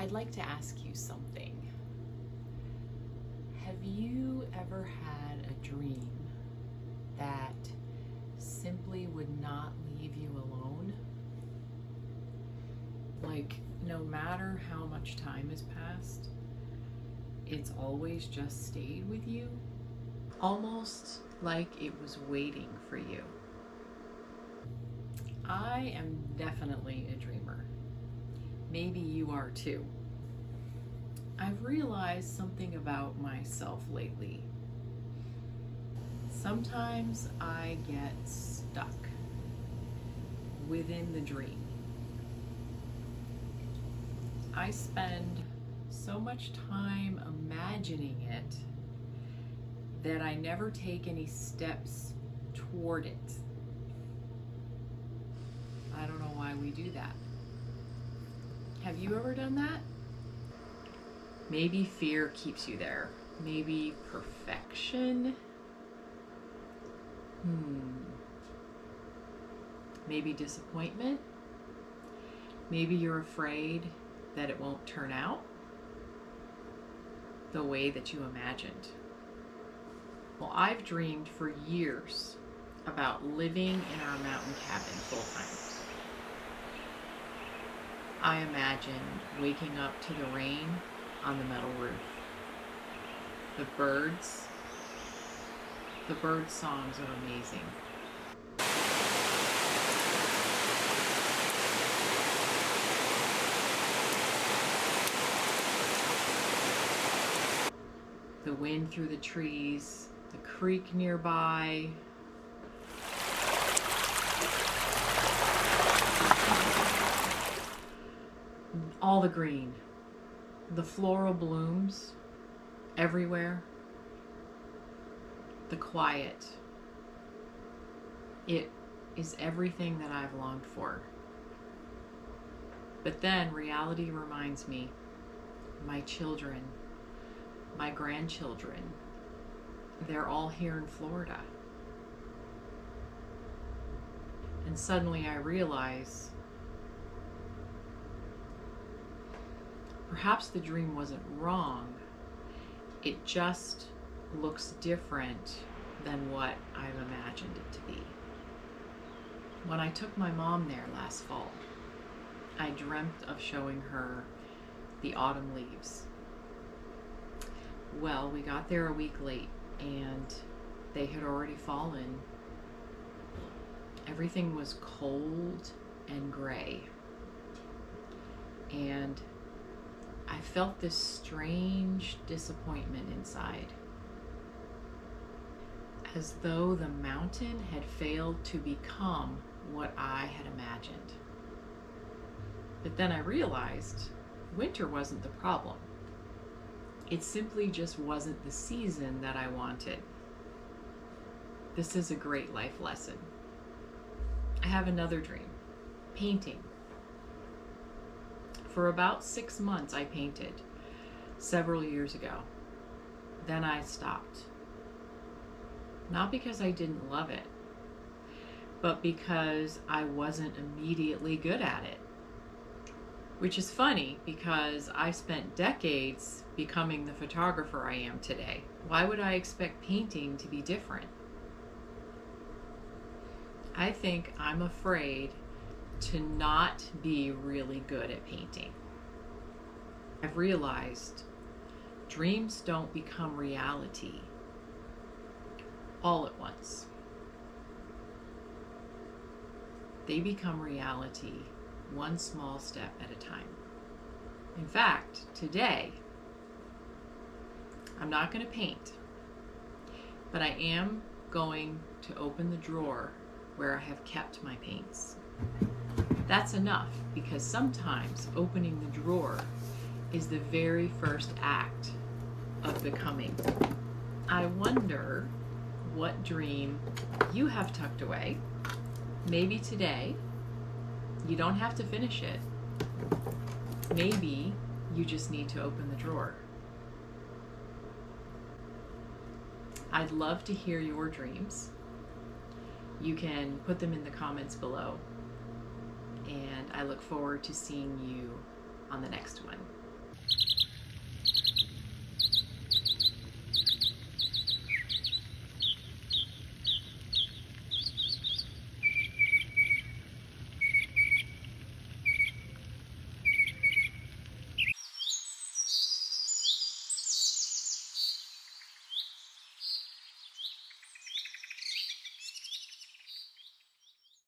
I'd like to ask you something. Have you ever had a dream that simply would not leave you alone? Like, no matter how much time has passed, it's always just stayed with you? Almost like it was waiting for you. I am definitely a dreamer. Maybe you are too. I've realized something about myself lately. Sometimes I get stuck within the dream. I spend so much time imagining it that I never take any steps toward it. I don't know why we do that. Have you ever done that? Maybe fear keeps you there. Maybe perfection. Maybe disappointment. Maybe you're afraid that it won't turn out the way that you imagined. Well, I've dreamed for years about living in our mountain cabin full time. I imagined waking up to the rain on the metal roof. The bird songs are amazing. The wind through the trees, the creek nearby. All the green, the floral blooms everywhere, the quiet. It is everything that I've longed for. But then reality reminds me, my children, my grandchildren, they're all here in Florida. And suddenly I realize perhaps the dream wasn't wrong. It just looks different than what I've imagined it to be. When I took my mom there last fall, I dreamt of showing her the autumn leaves. Well, we got there a week late and they had already fallen. Everything was cold and gray. And I felt this strange disappointment inside, as though the mountain had failed to become what I had imagined. But then I realized winter wasn't the problem. It simply just wasn't the season that I wanted. This is a great life lesson. I have another dream, painting. For about 6 months I painted, several years ago. Then I stopped. Not because I didn't love it, but because I wasn't immediately good at it. Which is funny because I spent decades becoming the photographer I am today. Why would I expect painting to be different? I think I'm afraid to not be really good at painting. I've realized dreams don't become reality all at once. They become reality one small step at a time. In fact, today, I'm not going to paint, but I am going to open the drawer where I have kept my paints. That's enough, because sometimes opening the drawer is the very first act of becoming. I wonder what dream you have tucked away. Maybe today. You don't have to finish it. Maybe you just need to open the drawer. I'd love to hear your dreams. You can put them in the comments below. And I look forward to seeing you on the next one.